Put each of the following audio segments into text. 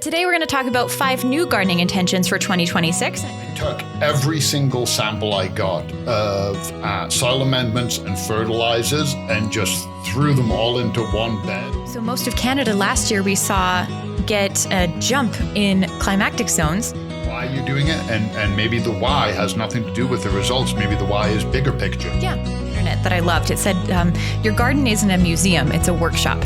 Today we're going to talk about 5 new gardening intentions for 2026. I took every single sample I got of soil amendments and fertilizers and just threw them all into one bed. So most of Canada last year we saw get a jump in climactic zones. Why are you doing it? And maybe the why has nothing to do with the results. Maybe the why is bigger picture. Yeah, internet that I loved. It said, your garden isn't a museum, it's a workshop.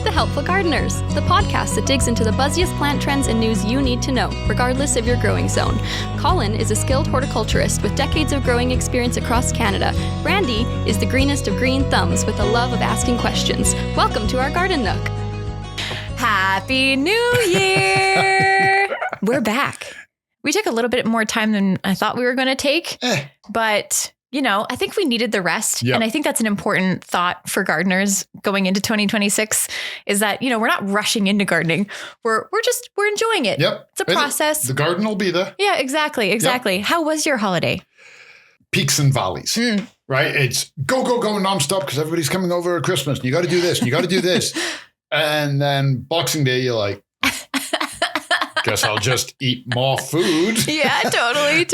The Helpful Gardeners, the podcast that digs into the buzziest plant trends and news you need to know, regardless of your growing zone. Colin is a skilled horticulturist with decades of growing experience across Canada. Brandi is the greenest of green thumbs with a love of asking questions. Welcome to our Garden Nook. Happy New Year! We're back. We took a little bit more time than I thought we were going to take, but you know, I think we needed the rest. Yep. And I think that's an important thought for gardeners going into 2026 is that, you know, we're not rushing into gardening. We're enjoying it. Yep. It's a process. The garden will be there. Yeah, exactly. Yep. How was your holiday? Peaks and valleys, right? It's go nonstop because everybody's coming over at Christmas. And you got to do this. And you got to do this. And then Boxing Day, you're like, guess I'll just eat more food. Yeah, totally.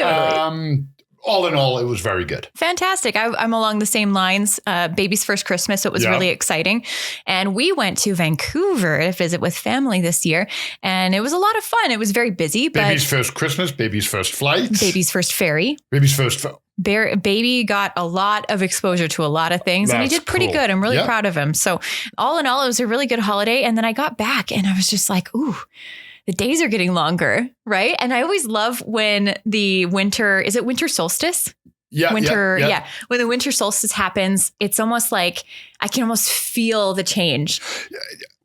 All in all, it was very good. Fantastic. I'm along the same lines. Baby's first Christmas. So it was really exciting. And we went to Vancouver to visit with family this year. And it was a lot of fun. It was very busy. Baby's first Christmas, baby's first flight. Baby's first ferry. Baby's first... Baby got a lot of exposure to a lot of things. And he did pretty good. I'm really proud of him. So all in all, it was a really good holiday. And then I got back and I was just like, ooh, the days are getting longer, right? And I always love when the winter, is it winter solstice? Yeah. When the winter solstice happens, it's almost like I can almost feel the change.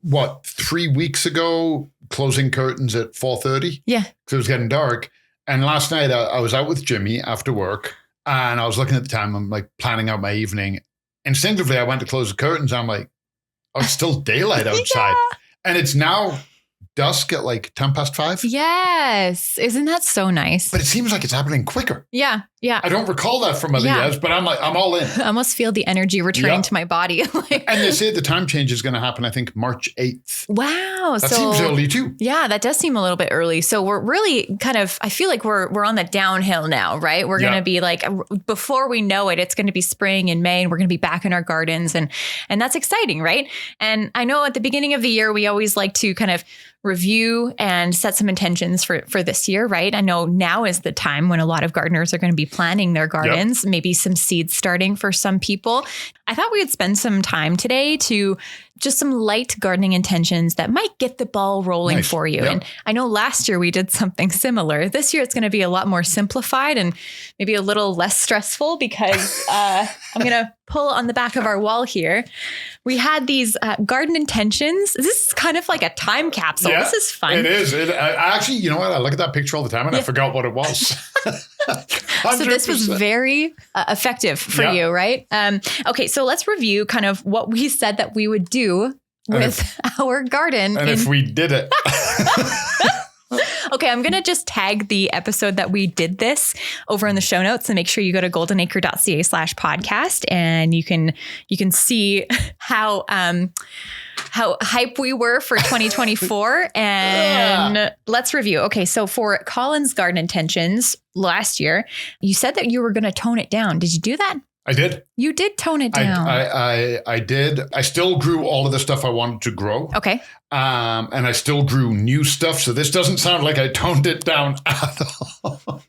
What, 3 weeks ago, closing curtains at 4:30? Yeah. Because it was getting dark. And last night I was out with Jimmy after work and I was looking at the time. I'm like planning out my evening. Instinctively, I went to close the curtains. I'm like, oh, it's still daylight outside. Yeah. And it's now dusk at like 5:10. Yes. Isn't that so nice? But it seems like it's happening quicker. Yeah. Yeah. I don't recall that from other years, but I'm all in. I almost feel the energy returning to my body. And they say the time change is going to happen, I think, March 8th. Wow. That seems early too. Yeah, that does seem a little bit early. So we're really kind of, I feel like we're on the downhill now, right? We're going to be like, before we know it, it's going to be spring in May and we're going to be back in our gardens. And that's exciting, right? And I know at the beginning of the year, we always like to kind of review and set some intentions for this year, right? I know now is the time when a lot of gardeners are going to be planning their gardens, maybe some seeds starting for some people. I thought we would spend some time today to just some light gardening intentions that might get the ball rolling for you. And I know last year we did something similar. This year it's going to be a lot more simplified and maybe a little less stressful because I'm going to pull on the back of our wall here. We had these garden intentions. This is kind of like a time capsule. This is fun. It is. Actually, you know what? I look at that picture all the time and I forgot what it was. So this was very effective for you, right? Okay, so let's review kind of what we said that we would do with our garden. And if we did it. Okay, I'm going to just tag the episode that we did this over in the show notes and make sure you go to goldenacre.ca/podcast and you can see how hype we were for 2024 and let's review. Okay, so for Colin's garden intentions last year, you said that you were going to tone it down. Did you do that? I did. You did tone it down. I did. I still grew all of the stuff I wanted to grow. Okay. And I still grew new stuff. So this doesn't sound like I toned it down at all.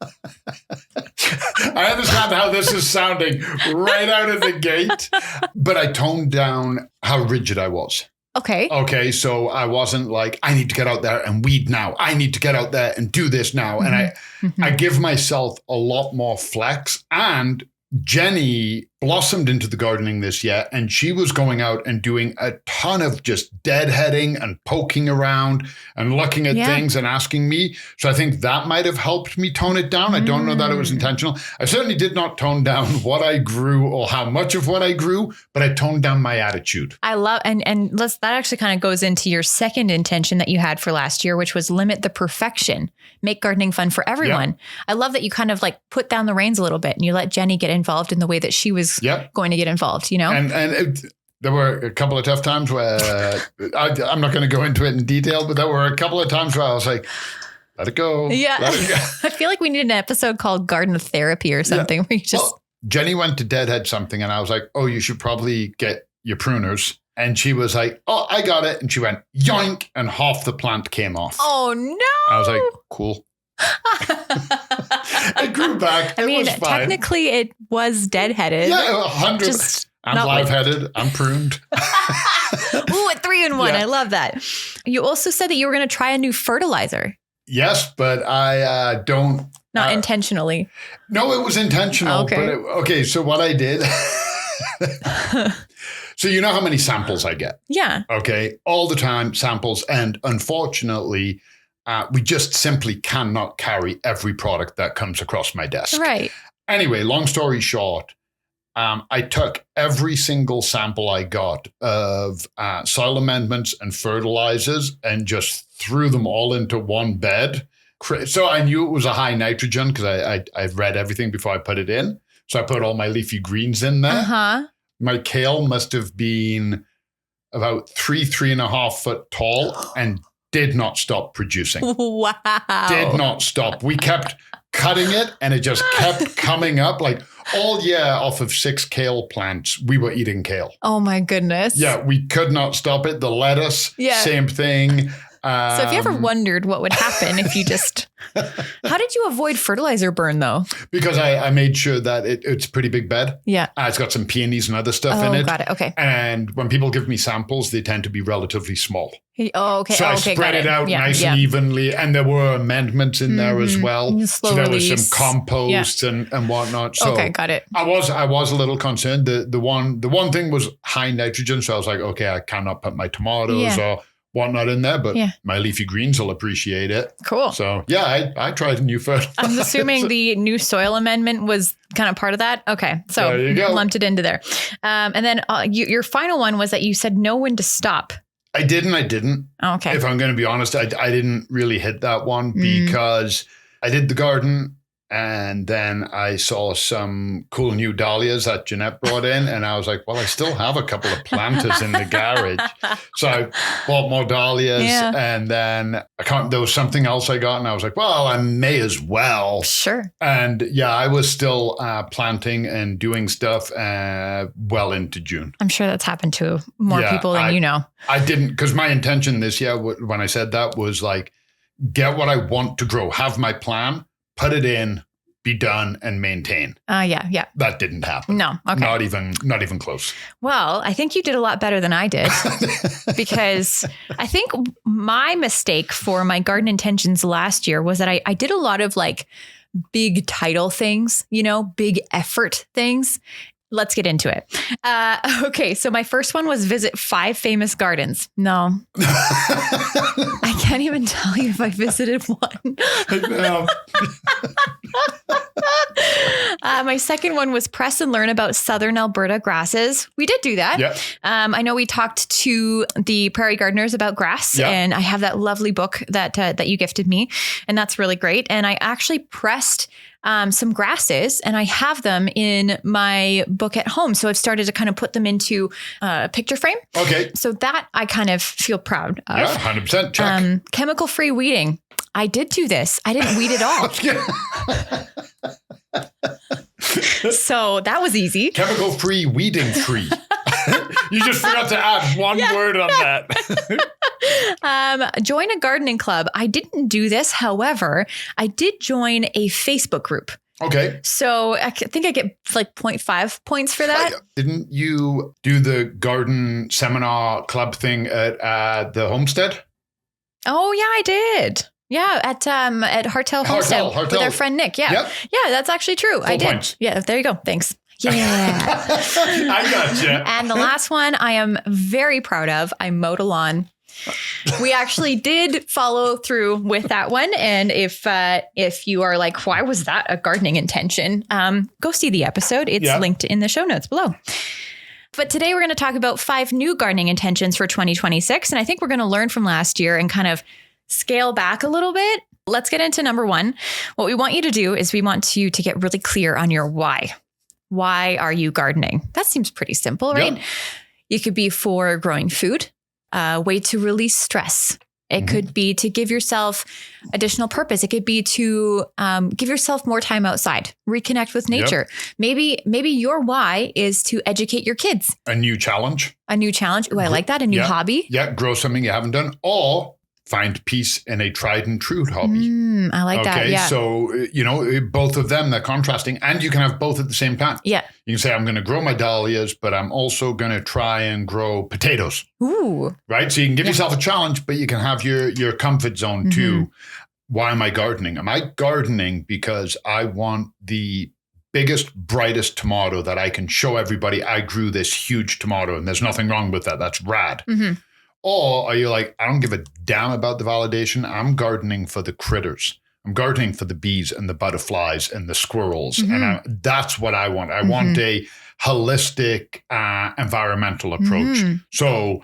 I understand how this is sounding right out of the gate, but I toned down how rigid I was. Okay. So I wasn't like, I need to get out there and weed now. I need to get out there and do this now. And I give myself a lot more flex. And Jenny blossomed into the gardening this year, and she was going out and doing a ton of just deadheading and poking around and looking at things and asking me. So I think that might have helped me tone it down. I don't know that it was intentional. I certainly did not tone down what I grew or how much of what I grew, but I toned down my attitude. I love, and that actually kind of goes into your second intention that you had for last year, which was limit the perfection, make gardening fun for everyone. Yep. I love that you kind of like put down the reins a little bit and you let Jenny get involved in the way that she was going to get involved, you know? And There were a couple of tough times where I'm not going to go into it in detail, but there were a couple of times where I was like, let it go. Yeah. Let it go. I feel like we need an episode called Garden Therapy or something where you just... Well, Jenny went to deadhead something and I was like, oh, you should probably get your pruners. And she was like, oh, I got it. And she went, yoink, and half the plant came off. Oh, no. I was like, cool. It grew back. I mean, technically it was deadheaded. Yeah, 100. Just I'm live-headed. I'm pruned. Ooh, a 3-in-1. Yeah. I love that. You also said that you were going to try a new fertilizer. Yes, but I don't. Not intentionally. No, it was intentional. Okay. Okay, so what I did. So you know how many samples I get? Yeah. Okay, all the time samples. And unfortunately, we just simply cannot carry every product that comes across my desk. Right. Anyway, long story short, I took every single sample I got of soil amendments and fertilizers and just threw them all into one bed. So I knew it was a high nitrogen because I read everything before I put it in. So I put all my leafy greens in there. Uh-huh. My kale must have been about 3.5 foot tall and did not stop producing. Wow. Did not stop. We kept cutting it and it just kept coming up. Like all year off of 6 kale plants, we were eating kale. Oh my goodness. Yeah, we could not stop it. The lettuce, same thing. So if you ever wondered what would happen if you just... How did you avoid fertilizer burn, though? Because I made sure that it's a pretty big bed. Yeah. It's got some peonies and other stuff in it. Oh, got it. Okay. And when people give me samples, they tend to be relatively small. Oh, okay. So I spread it out nice and evenly. And there were amendments in there as well. Slow so there release. was some compost and whatnot. So okay, got it. I was a little concerned. The one thing was high nitrogen. So I was like, okay, I cannot put my tomatoes or whatnot in there, but my leafy greens will appreciate it. Cool. So I tried a new fertilizer. I'm assuming the new soil amendment was kind of part of that. Okay. So there you go. Lumped it into there. And then your final one was that you said know when to stop. I didn't. Oh, okay. If I'm going to be honest, I didn't really hit that one because I did the garden and then I saw some cool new dahlias that Jeanette brought in. And I was like, well, I still have a couple of planters in the garage. So I bought more dahlias and then there was something else I got. And I was like, well, I may as well. Sure. And I was still planting and doing stuff well into June. I'm sure that's happened to more people than you know. I didn't, because my intention this year when I said that was like, get what I want to grow, have my plan, put it in, be done, and maintain. Yeah. That didn't happen. No. Okay. Not even close. Well, I think you did a lot better than I did because I think my mistake for my garden intentions last year was that I did a lot of like big title things, big effort things. Let's get into it. Okay, so my first one was visit 5 famous gardens. No. I can't even tell you if I visited one. No. My second one was press and learn about Southern Alberta grasses. We did do that. Yep. I know we talked to the prairie gardeners about grass, and I have that lovely book that you gifted me, and that's really great. And I actually pressed some grasses and I have them in my book at home. So I've started to kind of put them into a picture frame. Okay. So that I kind of feel proud of. Yeah, 100% check. Chemical-free weeding. I did do this. I didn't weed it all. So that was easy. Chemical-free, weeding-free. You just forgot to add one word on that. Join a gardening club. I didn't do this. However, I did join a Facebook group. Okay. So I think I get like 0.5 points for that. Didn't you do the garden seminar club thing at the homestead? Oh, yeah, I did. Yeah, at Hartel Homestead with our friend Nick. Yeah. Yep. Yeah, that's actually true. I did. Points. Yeah, there you go. Thanks. Yeah. I got you. And the last one I am very proud of. I mowed a lawn. We actually did follow through with that one. And if you are like, why was that a gardening intention? Go see the episode. It's linked in the show notes below. But today we're going to talk about 5 new gardening intentions for 2026. And I think we're going to learn from last year and kind of scale back a little bit. Let's get into number 1. What we want you to do is we want you to get really clear on your why. Why are you gardening? That seems pretty simple, right? Yep. It could be for growing food, a way to release stress. It could be to give yourself additional purpose. It could be to give yourself more time outside, reconnect with nature. Maybe your why is to educate your kids. A new challenge. Oh, I like that. A new hobby. Yeah, grow something you haven't done, or find peace in a tried and true hobby. I like that. Yeah. So, both of them, they're contrasting, and you can have both at the same time. Yeah. You can say, I'm going to grow my dahlias, but I'm also going to try and grow potatoes. Ooh. Right? So you can give yourself a challenge, but you can have your comfort zone too. Why am I gardening? Am I gardening because I want the biggest, brightest tomato that I can show everybody I grew this huge tomato and there's nothing wrong with that. That's rad. Or are you like, I don't give a damn about the validation. I'm gardening for the critters. I'm gardening for the bees and the butterflies and the squirrels. And that's what I want. I want a holistic environmental approach. So,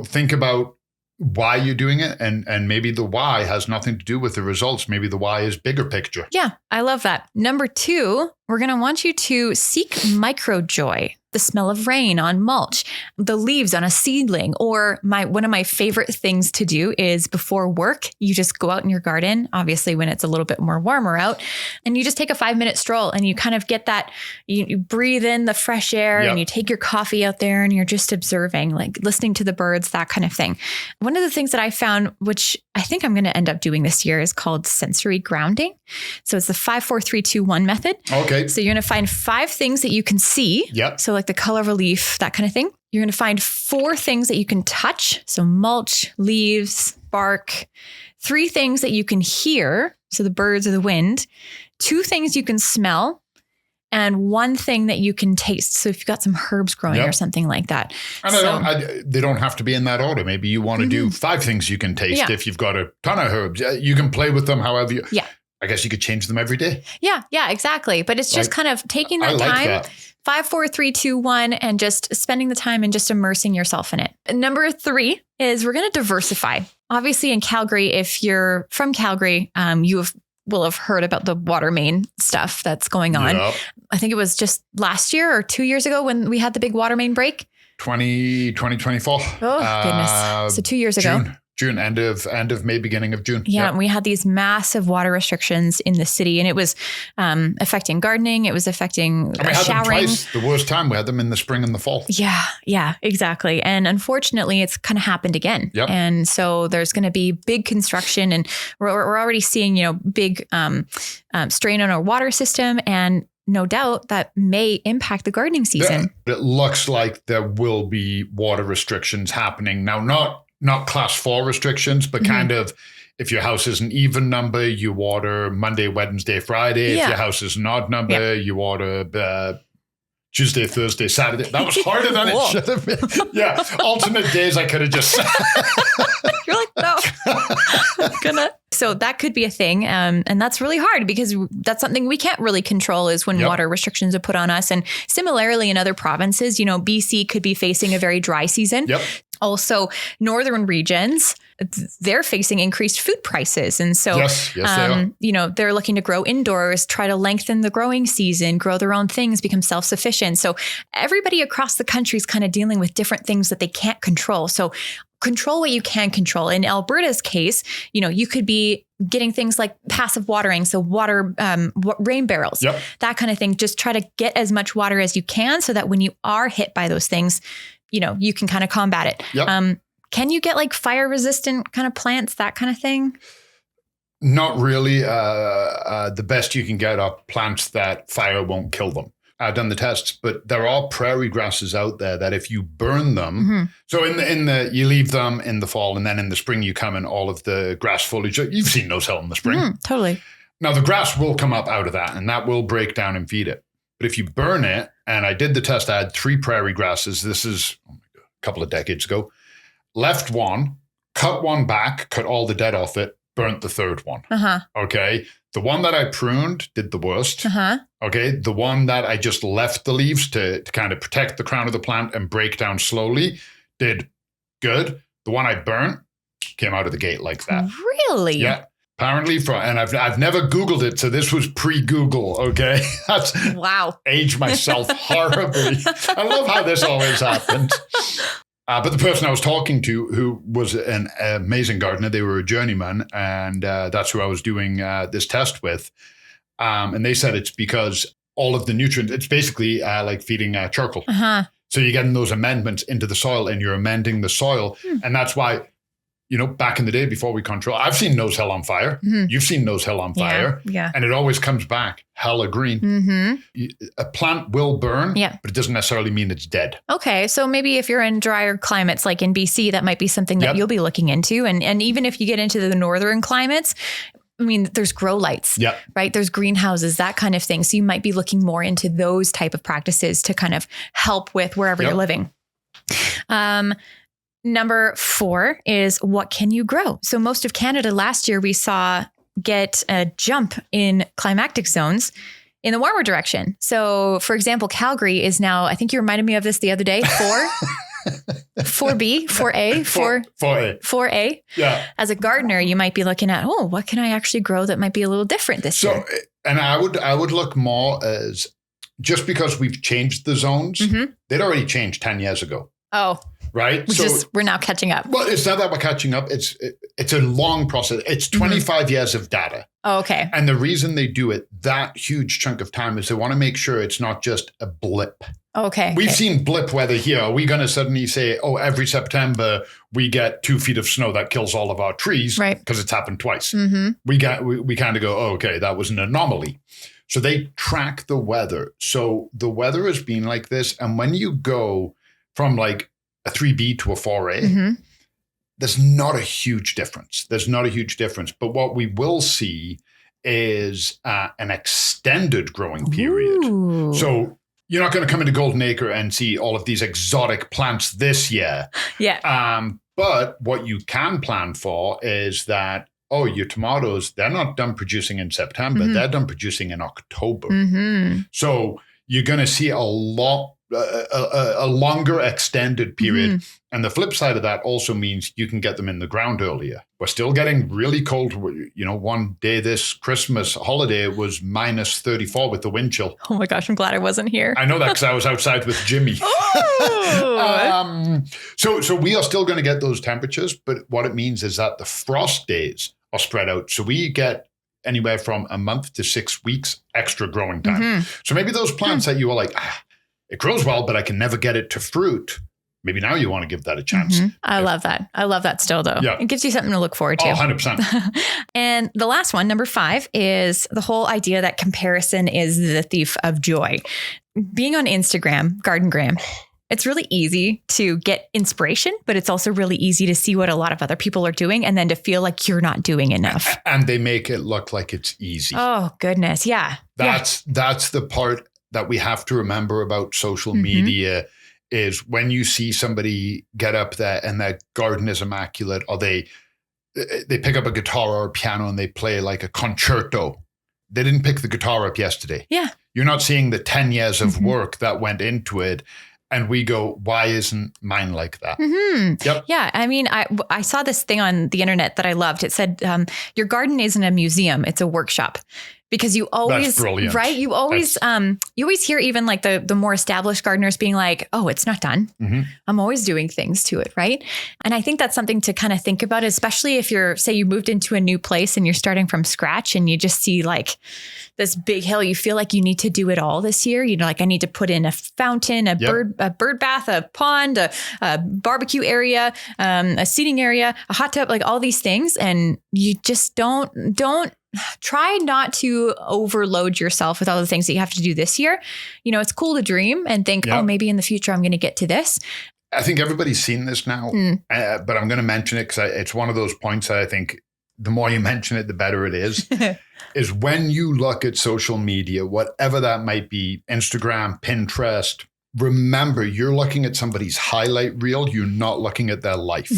think about why you're doing it. And maybe the why has nothing to do with the results. Maybe the why is bigger picture. Yeah, I love that. Number 2, we're going to want you to seek micro joy. The smell of rain on mulch, the leaves on a seedling, or one of my favorite things to do is before work, you just go out in your garden, obviously when it's a little bit more warmer out, and you just take a 5-minute stroll and you kind of get that, you breathe in the fresh air and you take your coffee out there and you're just observing, like listening to the birds, that kind of thing. One of the things that I found, which I think I'm going to end up doing this year, is called sensory grounding. So it's the 5, 4, 3, 2, 1 method. Okay. So you're going to find 5 things that you can see. Yep. So like the color of a leaf, that kind of thing. You're going to find 4 things that you can touch. So mulch, leaves, bark. 3 things that you can hear. So the birds or the wind. 2 things you can smell. And 1 thing that you can taste. So if you've got some herbs growing or something like that. And they don't have to be in that order. Maybe you want to do 5 things you can taste. If you've got a ton of herbs, you can play with them however you... Yeah. I guess you could change them every day. Yeah, exactly. But it's just kind of taking that time. That. 5, 4, 3, 2, 1, and just spending the time and just immersing yourself in it. Number 3 is we're going to diversify. Obviously in Calgary, if you're from Calgary, will have heard about the water main stuff that's going on. Yep. I think it was just last year or 2 years ago when we had the big water main break. 2024. Oh, goodness. So 2 years ago. June, end of May, beginning of June. Yeah, and we had these massive water restrictions in the city, and it was affecting gardening. It was affecting we had showering. Them twice. The worst time, we had them in the spring and the fall. Yeah, exactly. And unfortunately, it's kind of happened again. Yep. And so there's going to be big construction, and we're already seeing big strain on our water system, and no doubt that may impact the gardening season. It looks like there will be water restrictions happening now. Not class 4 restrictions, but kind of if your house is an even number, you water Monday, Wednesday, Friday. If your house is an odd number, you water Tuesday, Thursday, Saturday. That was harder than it should have been. Yeah. Alternate days I could have just said. You're like, no. So that could be a thing. And that's really hard because that's something we can't really control is when water restrictions are put on us. And similarly in other provinces, BC could be facing a very dry season. Yep. Also, northern regions, they're facing increased food prices. And so, yes, they are. They're looking to grow indoors, try to lengthen the growing season, grow their own things, become self-sufficient. So everybody across the country is kind of dealing with different things that they can't control. So control what you can control. In Alberta's case, you could be getting things like passive watering. So water, rain barrels, that kind of thing. Just try to get as much water as you can so that when you are hit by those things, you can kind of combat it. Yep. Can you get like fire resistant kind of plants, that kind of thing? Not really. The best you can get are plants that fire won't kill them. I've done the tests, but there are prairie grasses out there that if you burn them, so you leave them in the fall and then in the spring you come in all of the grass foliage. You've seen those out in the spring. Totally. Now the grass will come up out of that and that will break down and feed it. But if you burn it, and I did the test, I had 3 prairie grasses. This is a couple of decades ago. Left one, cut one back, cut all the dead off it, burnt the 3rd one. Okay. The one that I pruned did the worst. Okay. The one that I just left the leaves to kind of protect the crown of the plant and break down slowly did good. The one I burnt came out of the gate like that. Really? Yeah. Apparently, and I've never Googled it, so this was pre-Google. Okay, that's wow. Aged myself horribly. I love how this always happens. But the person I was talking to, who was an amazing gardener, they were a journeyman, and that's who I was doing this test with. And they said it's because all of the nutrients. It's basically like feeding charcoal. Uh-huh. So you're getting those amendments into the soil, and you're amending the soil, and that's why. Back in the day before we control, I've seen Nose Hill on fire. Mm-hmm. You've seen Nose Hill on fire. Yeah. And it always comes back hella green. Mm-hmm. A plant will burn, but it doesn't necessarily mean it's dead. Okay. So maybe if you're in drier climates, like in BC, that might be something that you'll be looking into. And even if you get into the northern climates, I mean, there's grow lights, right? There's greenhouses, that kind of thing. So you might be looking more into those type of practices to kind of help with wherever you're living. Number 4 is what can you grow? So most of Canada last year we saw get a jump in climactic zones in the warmer direction. So for example, Calgary is now, I think you reminded me of this the other day, 4B, 4A. Yeah. As a gardener, you might be looking at, what can I actually grow that might be a little different this year? And I would look more as just because we've changed the zones, they'd already changed 10 years ago. Oh. Right. We're now catching up. Well, it's not that we're catching up. It's a long process. It's 25 years of data. Oh, okay. And the reason they do it that huge chunk of time is they want to make sure it's not just a blip. Okay. We've seen blip weather here. Are we going to suddenly say, every September we get 2 feet of snow that kills all of our trees? Right. Because it's happened twice. Mm-hmm. We kind of go, okay, that was an anomaly. So they track the weather. So the weather has been like this. And when you go from like a 3B to a 4A, there's not a huge difference. But what we will see is an extended growing period. Ooh. So you're not going to come into Golden Acre and see all of these exotic plants this year. Yeah. But what you can plan for is that, your tomatoes, they're not done producing in September. They're done producing in October. So you're going to see a longer extended period. And the flip side of that also means you can get them in the ground earlier. We're still getting really cold. One day this Christmas holiday was minus 34 with the wind chill. Oh my gosh, I'm glad I wasn't here. I know that because I was outside with Jimmy. So we are still going to get those temperatures, but what it means is that the frost days are spread out. So we get anywhere from a month to 6 weeks extra growing time. So maybe those plants that you were like, it grows well, but I can never get it to fruit. Maybe now you want to give that a chance. I love that. I love that still, though. Yeah. It gives you something to look forward to. 100%. And the last one, number 5, is the whole idea that comparison is the thief of joy. Being on Instagram, Gardengram, it's really easy to get inspiration, but it's also really easy to see what a lot of other people are doing and then to feel like you're not doing enough. And they make it look like it's easy. Oh, goodness. Yeah. That's the part that we have to remember about social media is when you see somebody get up there and their garden is immaculate, or they pick up a guitar or a piano and they play like a concerto. They didn't pick the guitar up yesterday. Yeah. You're not seeing the 10 years of work that went into it. And we go, why isn't mine like that? Yep. Yeah. I mean, I saw this thing on the internet that I loved. It said, your garden isn't a museum, it's a workshop. Because you always, right? You always hear even like the more established gardeners being like, oh, it's not done. I'm always doing things to it, right? And I think that's something to kind of think about, especially if say you moved into a new place and you're starting from scratch and you just see like this big hill. You feel like you need to do it all this year. Like I need to put in a fountain, a bird bath, a pond, a barbecue area, a seating area, a hot tub, like all these things. And you just don't try not to overload yourself with all the things that you have to do this year. It's cool to dream and think, maybe in the future I'm going to get to this. I think everybody's seen this now, but I'm going to mention it because it's one of those points that I think the more you mention it, the better it is, is when you look at social media, whatever that might be, Instagram, Pinterest, remember you're looking at somebody's highlight reel. You're not looking at their life.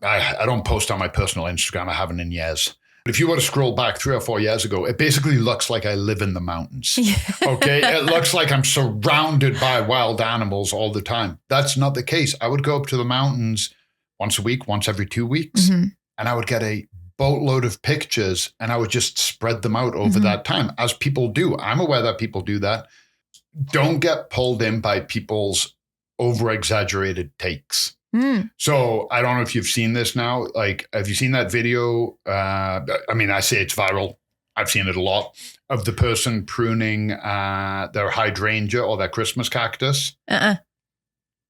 I don't post on my personal Instagram. I haven't in years. If you were to scroll back 3 or 4 years ago, it basically looks like I live in the mountains. Okay. It looks like I'm surrounded by wild animals all the time. That's not the case. I would go up to the mountains once a week, once every 2 weeks, and I would get a boatload of pictures and I would just spread them out over that time, as people do. I'm aware that people do that. Don't get pulled in by people's over-exaggerated takes. So I don't know if you've seen this now. Like, have you seen that video? I mean, I say it's viral. I've seen it a lot, of the person pruning their hydrangea or their Christmas cactus.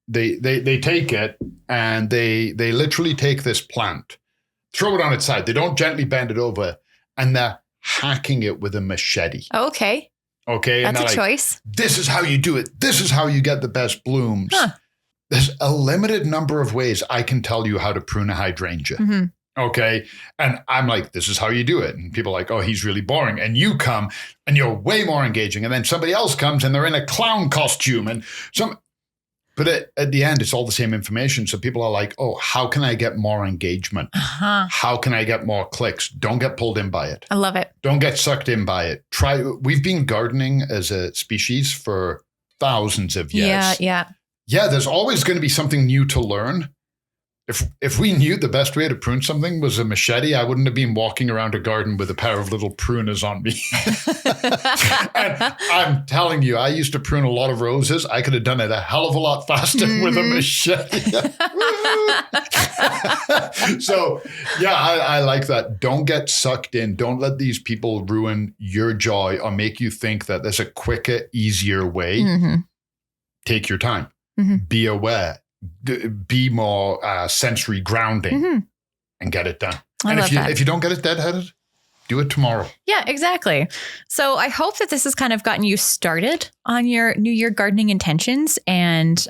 They take it and they literally take this plant, throw it on its side. They don't gently bend it over, and they're hacking it with a machete. Okay. Okay. That's a choice. This is how you do it. This is how you get the best blooms. There's a limited number of ways I can tell you how to prune a hydrangea. Okay. And I'm like, this is how you do it. And people are like, oh, he's really boring. And you come and you're way more engaging. And then somebody else comes and they're in a clown costume but at the end, it's all the same information. So people are like, oh, how can I get more engagement? How can I get more clicks? Don't get pulled in by it. I love it. Don't get sucked in by it. We've been gardening as a species for thousands of years. Yeah, there's always going to be something new to learn. If we knew the best way to prune something was a machete, I wouldn't have been walking around a garden with a pair of little pruners on me. And I'm telling you, I used to prune a lot of roses. I could have done it a hell of a lot faster with a machete. So, yeah, I like that. Don't get sucked in. Don't let these people ruin your joy or make you think that there's a quicker, easier way. Take your time. Be aware. Be more sensory grounding and get it done. And if you don't get it deadheaded, do it tomorrow. Yeah, exactly. So I hope that this has kind of gotten you started on your New Year gardening intentions. And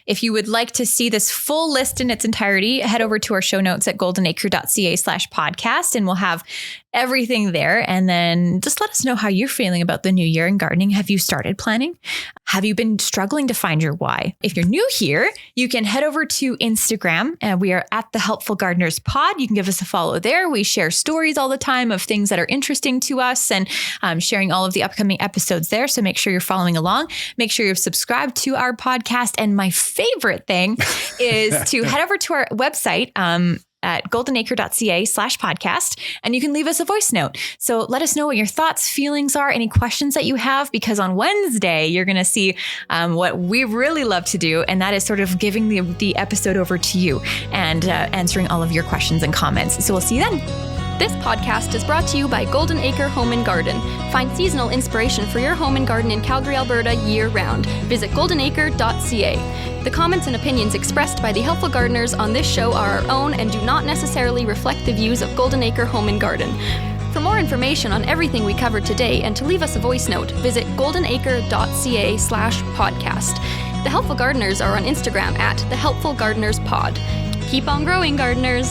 if you would like to see this full list in its entirety, head over to our show notes at goldenacre.ca/podcast, and we'll have everything there. And then just let us know how you're feeling about the new year in gardening. Have you started planning? Have you been struggling to find your why? If you're new here, you can head over to Instagram, and we are at the Helpful Gardeners Pod. You can give us a follow there. We share stories all the time of things that are interesting to us, and sharing all of the upcoming episodes there. So make sure you're following along. Make sure you're subscribed to our podcast. And my favorite thing is to head over to our website, at goldenacre.ca/podcast, and you can leave us a voice note. So let us know what your thoughts, feelings are, any questions that you have, because on Wednesday, you're going to see what we really love to do. And that is sort of giving the episode over to you and answering all of your questions and comments. So we'll see you then. This podcast is brought to you by Golden Acre Home and Garden. Find seasonal inspiration for your home and garden in Calgary, Alberta year-round. Visit goldenacre.ca. The comments and opinions expressed by the Helpful Gardeners on this show are our own and do not necessarily reflect the views of Golden Acre Home and Garden. For more information on everything we covered today and to leave us a voice note, visit goldenacre.ca/podcast. The Helpful Gardeners are on Instagram at The Helpful Gardeners Pod. Keep on growing, gardeners!